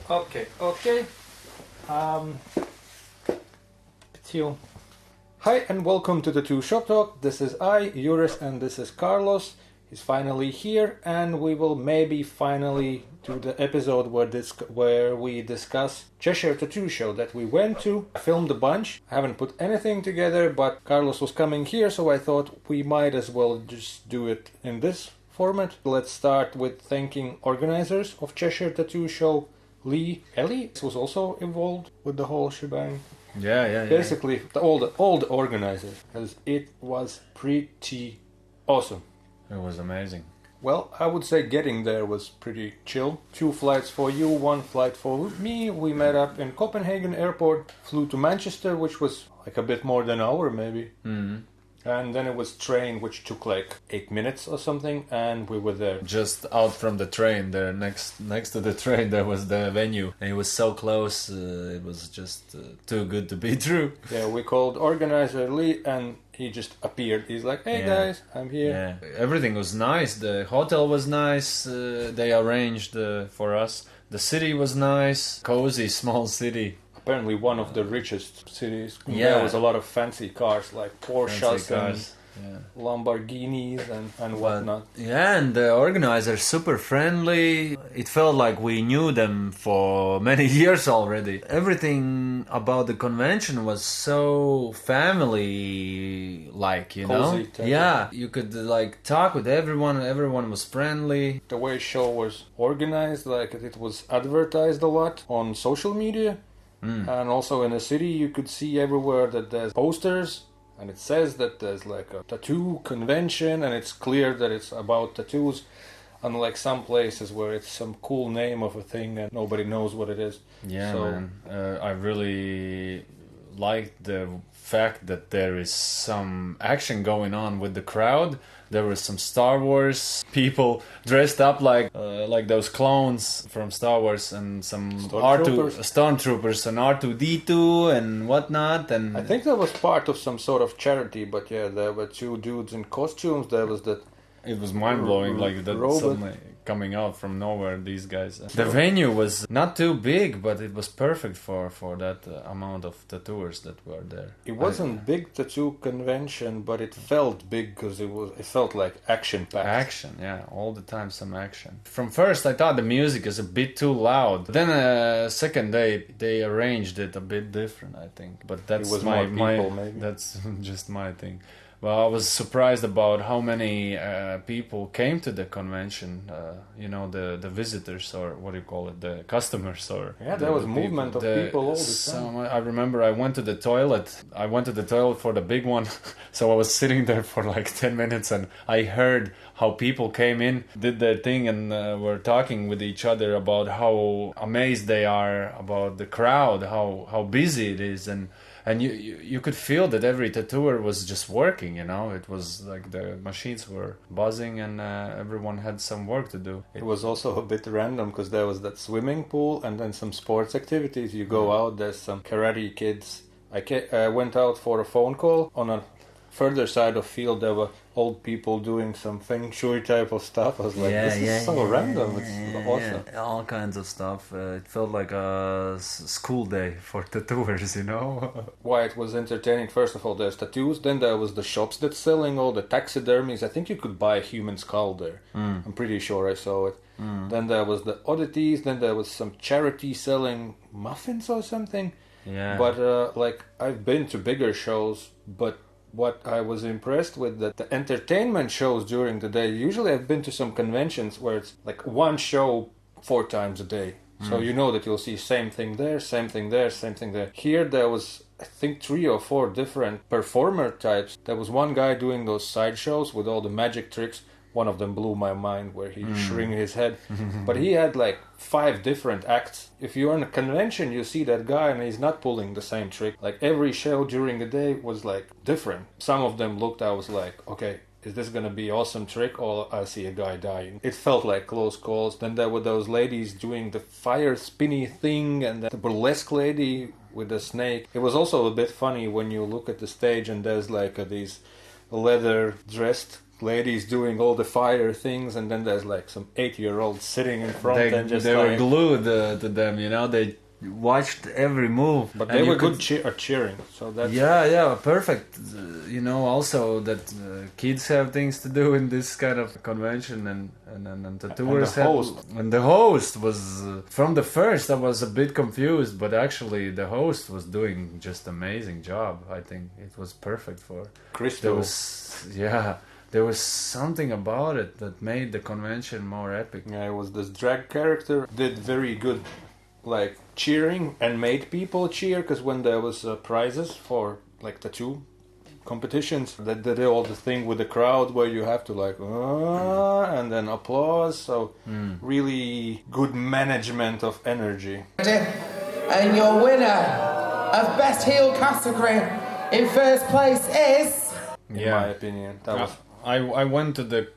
Okay. Um, Till. Hi and welcome to Tattoo Shop Talk. This is I, Juris, and this is Carlos. He's finally here, and we will maybe finally do the episode where we discuss Cheshire Tattoo Show that we went to. I filmed a bunch. I haven't put anything together, but Carlos was coming here, so I thought we might as well just do it in this format. Let's start with thanking organizers of Cheshire Tattoo Show. Ellie was also involved with the whole shebang. Yeah. Basically, all the organizers, because it was pretty awesome. It was amazing. Well, I would say getting there was pretty chill. 2 flights for you, 1 flight for me. We met up in Copenhagen airport, flew to Manchester, which was like a bit more than an hour maybe. Mm-hmm. And then it was train, which took like 8 minutes or something, and we were there. Just out from the train, there next to the train, there was the venue, and it was so close. It was just too good to be true. Yeah, we called organizer Lee, and he just appeared. He's like, "Hey guys, I'm here." Yeah, everything was nice. The hotel was nice. They arranged for us. The city was nice, cozy, small city. Apparently one of the richest cities. Yeah. There was a lot of fancy cars like Porsches and Lamborghinis and whatnot. Yeah, and the organizers super friendly. It felt like we knew them for many years already. Everything about the convention was so family-like, you know? Yeah, you could like talk with everyone. Everyone was friendly. The way show was organized, like it was advertised a lot on social media. And also in the city you could see everywhere that there's posters and it says that there's like a tattoo convention and it's clear that it's about tattoos, unlike some places where it's some cool name of a thing and nobody knows what it is. Yeah, so, man. I really liked the fact that there is some action going on with the crowd. There were some Star Wars people dressed up like those clones from Star Wars, and some stormtroopers and R2-D2 and whatnot. And I think that was part of some sort of charity, but yeah, there were 2 dudes in costumes. There was that. It was mind-blowing, like that robot. Suddenly coming out from nowhere, these guys. The venue was not too big, but it was perfect for that amount of tattooers that were there. It wasn't big tattoo convention, but it felt big because it felt like action-packed. Action, yeah, all the time some action. From first I thought the music is a bit too loud. Then second day they arranged it a bit different, I think. But that's it was my people, maybe. That's just my thing. Well, I was surprised about how many people came to the convention. The visitors, or what do you call it, the customers, or there was movement of people all the time. I remember I went to the toilet. I went to the toilet for the big one, so I was sitting there for like 10 minutes, and I heard how people came in, did their thing, and were talking with each other about how amazed they are about the crowd, how busy it is, and you could feel that every tattooer was just working, you know. It was like the machines were buzzing and everyone had some work to do. It was also a bit random because there was that swimming pool and then some sports activities. You go out, there's some karate kids. I went out for a phone call. On a further side of field there were old people doing some feng shui type of stuff. I was like, this is so random. It's awesome. Yeah, all kinds of stuff. It felt like a school day for tattooers, you know. Why it was entertaining, first of all, there's tattoos. Then there was the shops that's selling all the taxidermies. I think you could buy a human skull there. I'm pretty sure I saw it. Then there was the oddities. Then there was some charity selling muffins or something. Yeah. But I've been to bigger shows, but what I was impressed with, that the entertainment shows during the day. Usually I've been to some conventions where it's like one show 4 times a day. So you know that you'll see same thing there, same thing there, same thing there. Here there was, I think, 3 or 4 different performer types. There was one guy doing those side shows with all the magic tricks. One of them blew my mind where he shrink his head. But he had like 5 different acts. If you're in a convention, you see that guy and he's not pulling the same trick. Like every show during the day was like different. Some of them looked, I was like, okay, is this gonna be awesome trick or I see a guy dying? It felt like close calls. Then there were those ladies doing the fire spinny thing and the burlesque lady with the snake. It was also a bit funny when you look at the stage and there's like these leather dressed ladies doing all the fire things, and then there's like some 8-year-olds sitting in front and just they were like, glued to them, you know. They watched every move, but and they you were could- good at cheering, so that's yeah, perfect. You know, also that kids have things to do in this kind of convention, and tattooers the host. and the host was from the first. I was a bit confused, but actually the host was doing just amazing job. I think it was perfect for crystal. there was something about it that made the convention more epic. Yeah, it was this drag character did very good, like cheering and made people cheer, because when there was prizes for like tattoo competitions, they did all the thing with the crowd where you have to like and then applause. So really good management of energy. And your winner of best heel category in first place is, In my opinion, that was I went to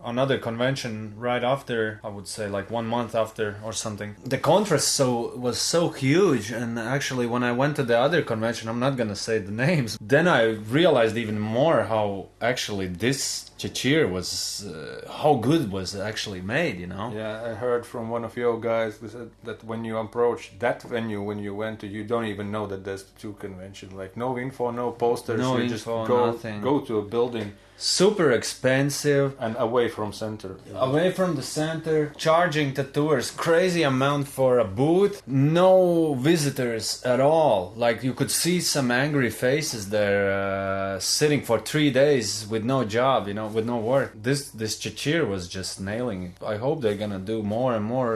another convention right after, I would say like 1 month after or something. The contrast was so huge, and actually when I went to the other convention, I'm not gonna say the names, then I realized even more how actually this Cheshire was, how good was actually made, you know? Yeah, I heard from one of your guys that when you approach that venue, when you went to, you don't even know that there's two convention. Like no info, no posters. No you info, just go nothing. go to a building Super expensive. and away from center. Away from the center, charging tattooers crazy amount for a booth. No visitors at all. Like you could see some angry faces there, sitting for 3 days with no job, you know, with no work. This Cheshire was just nailing it. I hope they're gonna do more and more.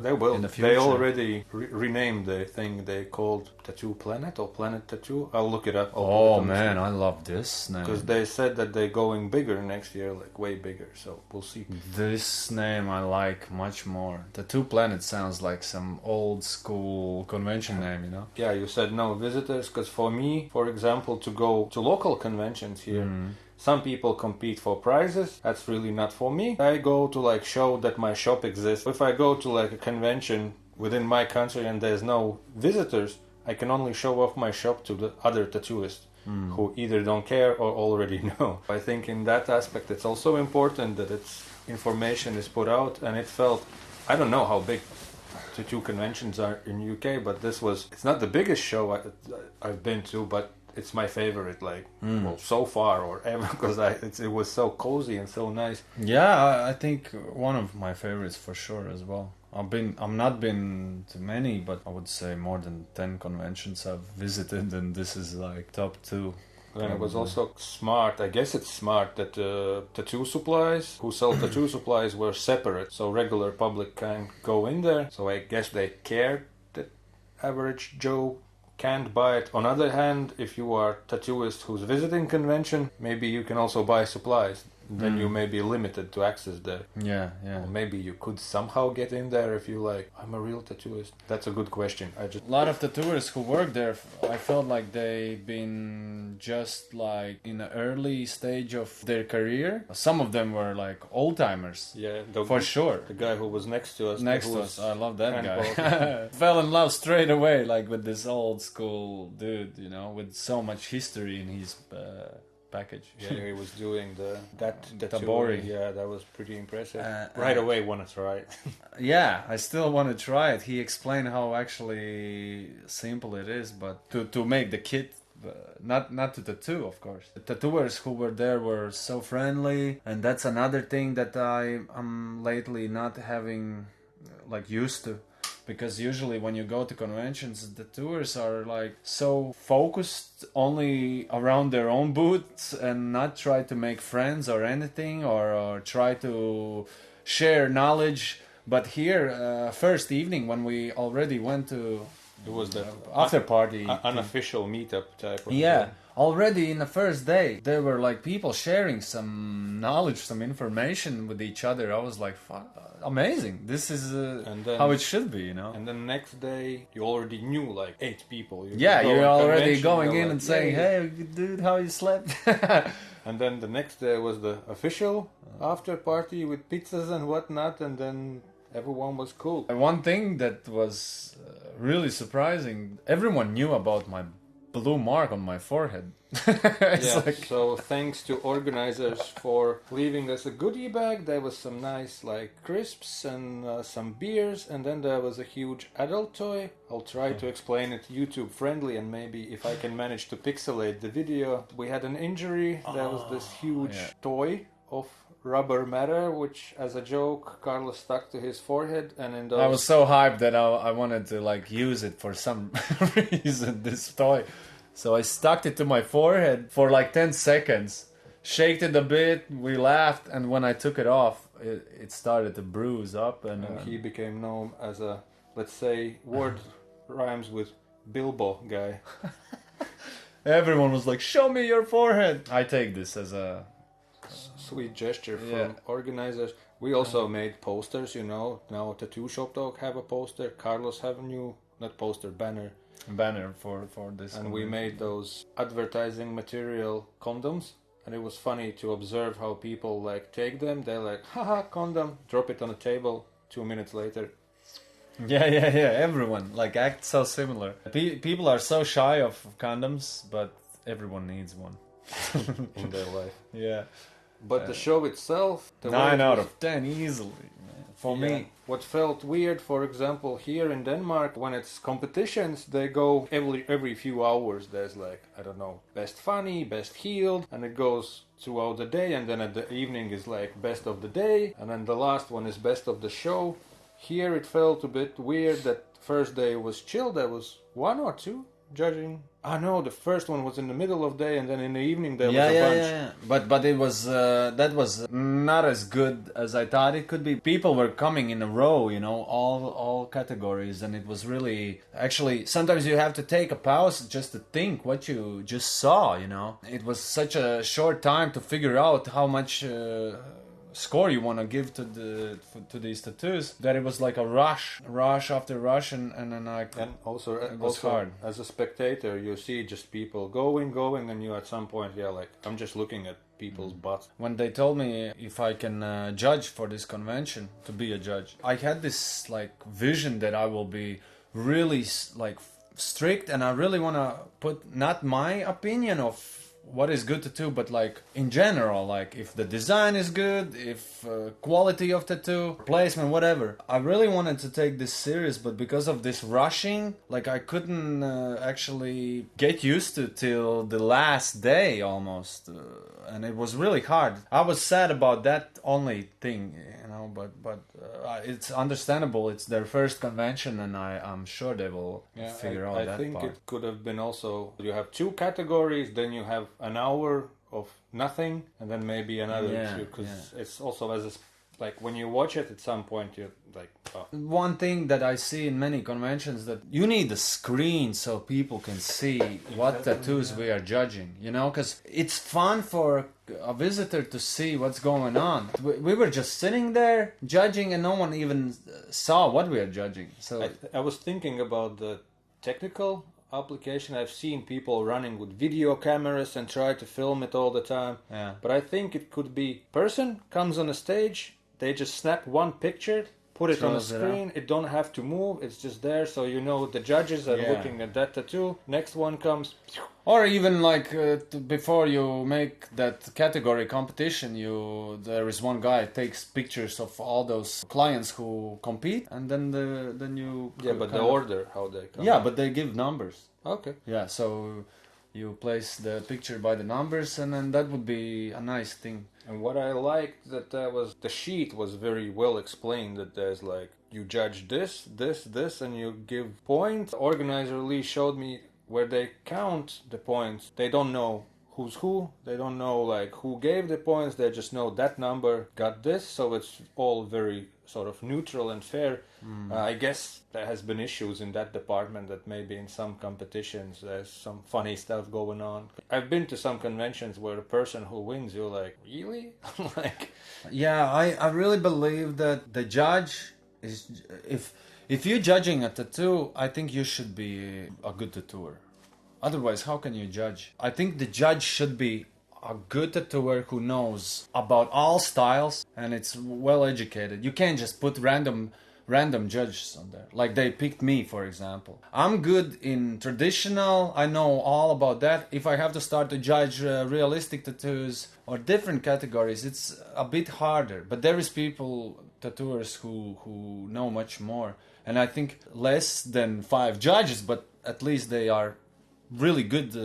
They will. In the future. They already renamed the thing they called Tattoo Planet or Planet Tattoo. I'll look it up. Oh man, I love this name. Because they said that they're going bigger next year, like way bigger. So we'll see. This name I like much more. Tattoo Planet sounds like some old school convention name, you know? Yeah, you said no visitors, because for me, for example, to go to local conventions here, some people compete for prizes. That's really not for me. I go to like show that my shop exists. If I go to like a convention within my country and there's no visitors, I can only show off my shop to the other tattooists who either don't care or already know. I think in that aspect it's also important that its information is put out, and it felt, I don't know how big tattoo conventions are in UK, but it's not the biggest show I've been to, but it's my favorite, like, well, so far or ever, because it was so cozy and so nice. Yeah, I think one of my favorites for sure as well. I've not been to many, but I would say more than 10 conventions I've visited, and this is like top 2. And it was also smart, I guess it's smart, that tattoo supplies, who sell tattoo supplies, were separate, so regular public can go in there. So I guess they cared that average Joe can't buy it. On the other hand, if you are a tattooist who's visiting convention, maybe you can also buy supplies. Then you may be limited to access there. Yeah. Or maybe you could somehow get in there if you like, I'm a real tattooist. That's a good question. A lot of tattooers who work there, I felt like they've been just like in the early stage of their career. Some of them were like old timers. Yeah, for sure. The guy who was next to us. I love that handball. guy. Fell in love straight away, like with this old school dude, you know, with so much history in his package. Yeah, he was doing that Tabori. Yeah, that was pretty impressive. Right away, want to try it. Yeah, I still want to try it. He explained how actually simple it is, but to make the kit. Not to tattoo, of course. The tattooers who were there were so friendly, and that's another thing that I'm lately not having like used to. Because usually when you go to conventions, the tours are like so focused only around their own booths and not try to make friends or anything, or try to share knowledge. But here, first evening when we already went to It was the after party, unofficial meetup type of yeah. Already in the first day, there were like people sharing some knowledge, some information with each other. I was like, amazing. This is how it should be, you know. And then next day, you already knew like 8 people. You're already going in like, and saying, hey, dude, how you slept? And then the next day was the official after party with pizzas and whatnot, and then everyone was cool. One thing that was really surprising, everyone knew about my blue mark on my forehead. It's Yeah, like, so thanks to organizers for leaving us a goodie bag. There was some nice like crisps and some beers, and then there was a huge adult toy. I'll try to explain it YouTube friendly, and maybe if I can manage to pixelate the video. We had an injury. There was this huge toy of rubber matter, which as a joke Carlos stuck to his forehead, and in those I was so hyped that I wanted to like use it for some reason, this toy. So I stuck it to my forehead for like 10 seconds, shaked it a bit, we laughed, and when I took it off, it started to bruise up, and he became known as a, let's say, word rhymes with Bilbo guy. everyone was like, "Show me your forehead." I take this as a Sweet gesture from Yeah. organizers. We also made posters, now Tattoo Shop Talk have a poster, Carlos have a new, not poster, banner, banner for this. and we made those advertising material condoms, and it was funny to observe how people like take them, they're like, haha, condom, drop it on a table, 2 minutes later. Yeah, everyone like acts so similar. People are so shy of condoms, but everyone needs one. In their life. Yeah. But the show itself, the way 9 it out was- of 10 easily, man. For Yeah. me. What felt weird, for example, here in Denmark, when it's competitions, they go every few hours. There's like, I don't know, best funny, best healed, and it goes throughout the day, and then at the evening is like best of the day, and then the last one is best of the show. Here it felt a bit weird that first day was chill. There was one or two judging. No, the first one was in the middle of the day, and then in the evening there was a bunch. Yeah. But it was that was not as good as I thought it could be. People were coming in a row, all categories, and it was really actually sometimes you have to take a pause just to think what you just saw. It was such a short time to figure out how much score you want to give to these tattoos that it was like a rush after rush, and then And also, it was hard. As a spectator, you see just people going, and you at some point, I'm just looking at people's butts. When they told me if I can judge for this convention, to be a judge, I had this like vision that I will be really like strict, and I really want to put not my opinion of what is good tattoo, but like in general, like if the design is good, if quality of tattoo, placement, whatever. I really wanted to take this serious, but because of this rushing, like I couldn't actually get used to till the last day almost, and it was really hard. I was sad about that only thing, but it's understandable. It's their first convention, and I'm sure they will figure out that part. I think it could have been also, you have two categories, then you have an hour of nothing, and then maybe another two, because it's also like when you watch it at some point, you're like, oh. One thing that I see in many conventions that you need a screen so people can see what tattoos we are judging, because it's fun for a visitor to see what's going on. We were just sitting there judging, and no one even saw what we are judging. So I was thinking about the technical application. I've seen people running with video cameras and try to film it all the time. Yeah. But I think it could be person comes on a stage, they just snap one picture, put it on a Throws it screen, it don't have to move, it's just there, so the judges are looking at that tattoo. Next one comes. Or even like before you make that category competition, there is one guy takes pictures of all those clients who compete, and then you But the order how they come. Yeah, but they give numbers. Okay. Yeah, so you place the picture by the numbers, and then that would be a nice thing. And what I liked that was the sheet was very well explained, that there's like you judge this, and you give points. Organizer Lee showed me where they count the points. They don't know who's who. They don't know like who gave the points. They just know that number got this. So it's all very sort of neutral and fair. I guess there has been issues in that department, that maybe in some competitions there's some funny stuff going on. I've been to some conventions where the person who wins, you're like, really? Like, yeah, I really believe that the judge is, if you're judging a tattoo, I think you should be a good tattooer. Otherwise, how can you judge? I think the judge should be a good tattooer who knows about all styles and it's well educated. You can't just put random random judges on there. Like they picked me, for example. I'm good in traditional. I know all about that. If I have to start to judge realistic tattoos or different categories, it's a bit harder. But there is people, tattooers, who know much more. And I think less than 5 judges, but at least they are really good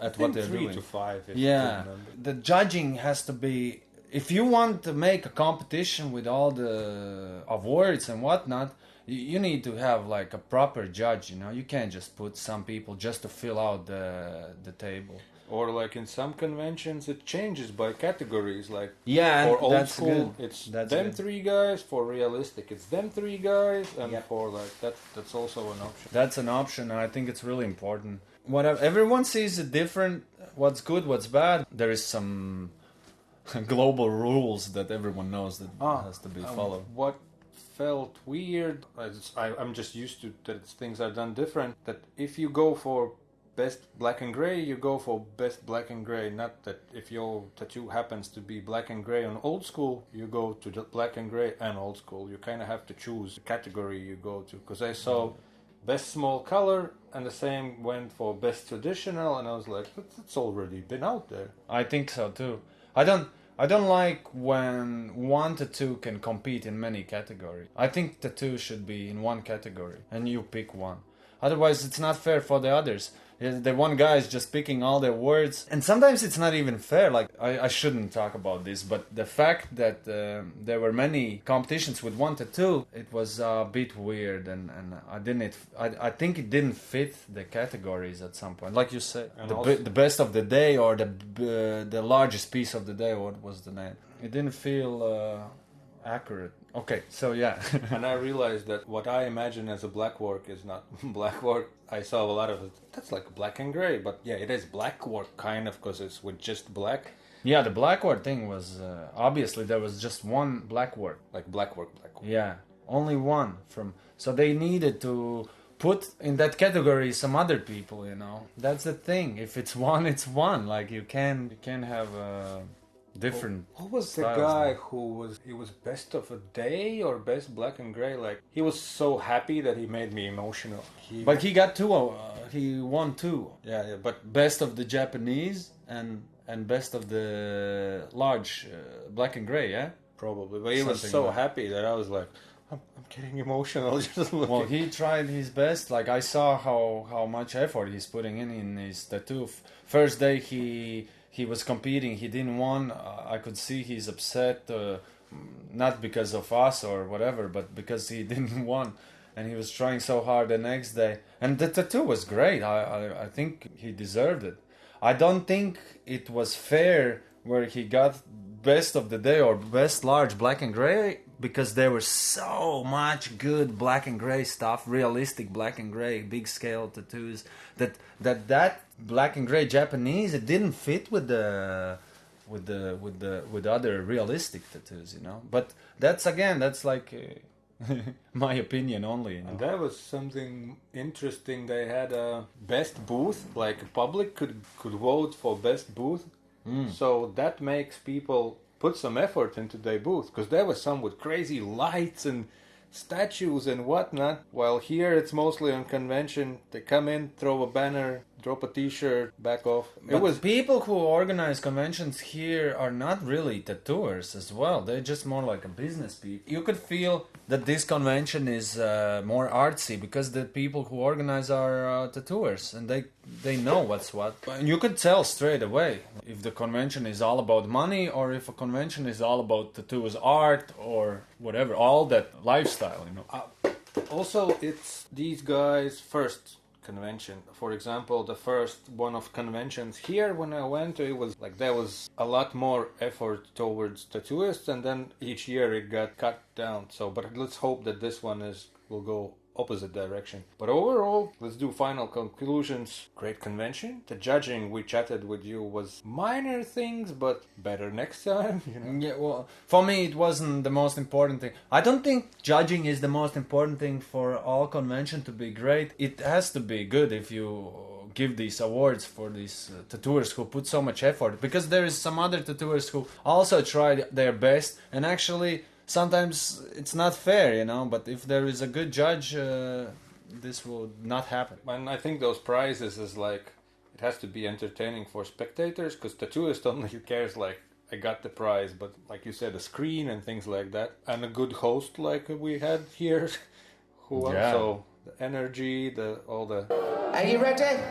at what they're 3 doing. to 5 is Yeah, a good number. the judging has to be. If you want to make a competition with all the awards and whatnot, you need to have like a proper judge. You know, you can't just put some people just to fill out the table. Or like in some conventions, it changes by categories. Like Yeah, for and old that's school, good. it's That's them good. 3 guys. For realistic, it's them 3 guys, and Yep. for like that's also an option. That's an option, and I think it's really important. Whatever everyone sees it different. What's good, what's bad. There is some global rules that everyone knows that has to be followed. What felt weird, I'm just used to that things are done different. That if you go for best black and gray, you go for best black and gray. Not that if your tattoo happens to be black and gray on old school, you go to the black and gray and old school. You kind of have to choose the category you go to. Because I saw best small color and the same went for best traditional, and I was like, it's already been out there. I think so too. I don't like when one tattoo can compete in many categories. I think tattoo should be in one category and you pick one. Otherwise, it's not fair for the others. The one guy is just picking all the words, and sometimes it's not even fair. Like I shouldn't talk about this, but the fact that there were many competitions with one tattoo, it was a bit weird, and I think it didn't fit the categories at some point. Like you said, And the best of the day or the largest piece of the day. What was the name? It didn't feel accurate. Okay, so yeah. And I realized that what I imagine as a black work is not black work. I saw a lot of it. That's like black and gray, but yeah, it is black work kind of because it's with just black. Yeah, the black word thing was obviously there was just one black word. Like black work. Yeah, only one from. So they needed to put in that category some other people. You know, that's the thing. If it's one, it's one. Like you can have different. What was the styles guy now. he was best of a day or best black and gray? Like he was so happy that he made me emotional. But he got 2. He won 2. yeah, but Best of the Japanese and best of the large black and gray. Yeah. probably. But he was Something so like- happy that I was like, I'm getting emotional just looking. Well, he tried his best. Like I saw how much effort he's putting in his tattoo. First day he was competing. He didn't won. I could see he's upset, not because of us or whatever, but because he didn't won. And he was trying so hard the next day. And the tattoo was great. I think he deserved it. I don't think it was fair where he got best of the day or best large black and gray, because there was so much good black and gray stuff, realistic black and gray, big scale tattoos, that black and gray Japanese, it didn't fit with the other realistic tattoos, you know. But that's like my opinion only, you know. And that was something interesting. They had a best booth, like public could vote for best booth. So that makes people put some effort into their booth, because there was some with crazy lights and statues and whatnot. While here it's mostly on convention. They come in, throw a banner, drop a t-shirt, back off. It was people who organize conventions here are not really tattooers as well. They're just more like a business people. You could feel that this convention is more artsy because the people who organize are tattooers, and they know what's what. And you could tell straight away if the convention is all about money or if a convention is all about tattoos, art or whatever, all that lifestyle, you know. Also, it's these guys' first convention. For example, the first one of conventions here when I went to, it was like there was a lot more effort towards tattooists, and then each year it got cut down. So, but let's hope that this one will go opposite direction. But overall, let's do final conclusions. Great convention. The judging, we chatted with you, was minor things, but better next time, you know. Yeah, well, for me it wasn't the most important thing. I don't think judging is the most important thing for all convention to be great. It has to be good if you give these awards for these tattooers who put so much effort, because there is some other tattooers who also tried their best, and actually sometimes it's not fair, you know. But if there is a good judge, this will not happen. And I think those prizes is like, it has to be entertaining for spectators, because tattooist only cares like, I got the prize, but like you said, a screen and things like that, and a good host like we had here, who also the energy, all the. Are you ready?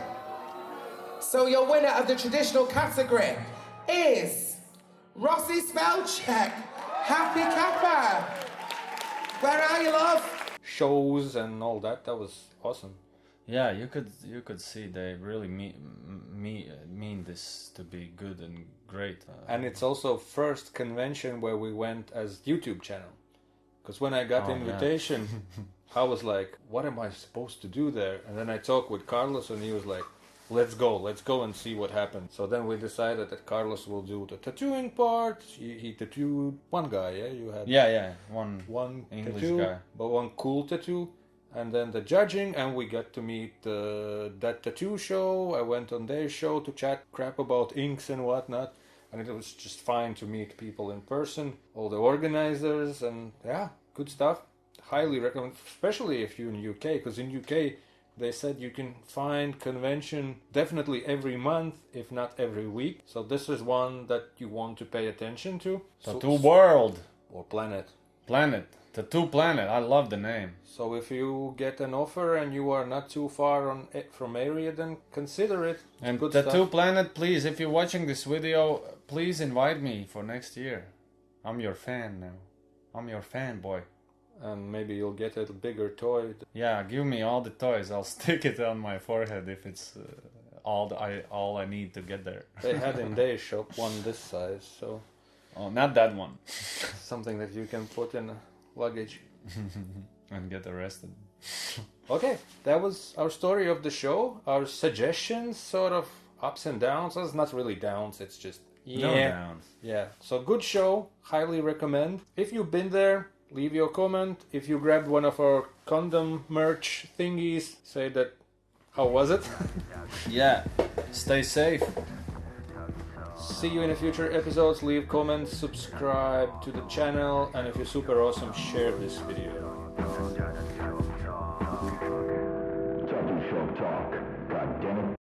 So your winner of the traditional category is Rossi Spellcheck. Happy Kappa. Where are you, love? Shows and all that. That was awesome. Yeah, you could see they really mean this to be good and great. And it's also first convention where we went as YouTube channel. Because when I got the invitation, I was like, what am I supposed to do there? And then I talked with Carlos and he was like, let's go and see what happens. So then we decided that Carlos will do the tattooing part. He tattooed one guy, yeah? You had one English tattoo, guy. but one cool tattoo. And then the judging, and we got to meet that tattoo show. I went on their show to chat crap about inks and whatnot. And it was just fine to meet people in person, all the organizers, and yeah, good stuff. Highly recommend, especially if you're in UK, because in UK they said you can find convention definitely every month, if not every week. So this is one that you want to pay attention to. Tattoo World or Planet. Tattoo Planet. I love the name. So if you get an offer and you are not too far from area, then consider it. And good Tattoo stuff. Planet, please, if you're watching this video, please invite me for next year. I'm your fan now. I'm your fanboy. And maybe you'll get a bigger toy. Yeah, give me all the toys. I'll stick it on my forehead if it's all I need to get there. They had in their shop one this size, so Oh, not that one. something that you can put in luggage. And get arrested. Okay, that was our story of the show. Our suggestions, sort of ups and downs. Well, it's not really downs, it's just No downs. Yeah, so good show. Highly recommend. If you've been there, leave your comment. If you grabbed one of our condom merch thingies, say that. How was it? Yeah, stay safe. See you in the future episodes. Leave comments, subscribe to the channel, and if you're super awesome, share this video. Tattoo Show talk. God damn it.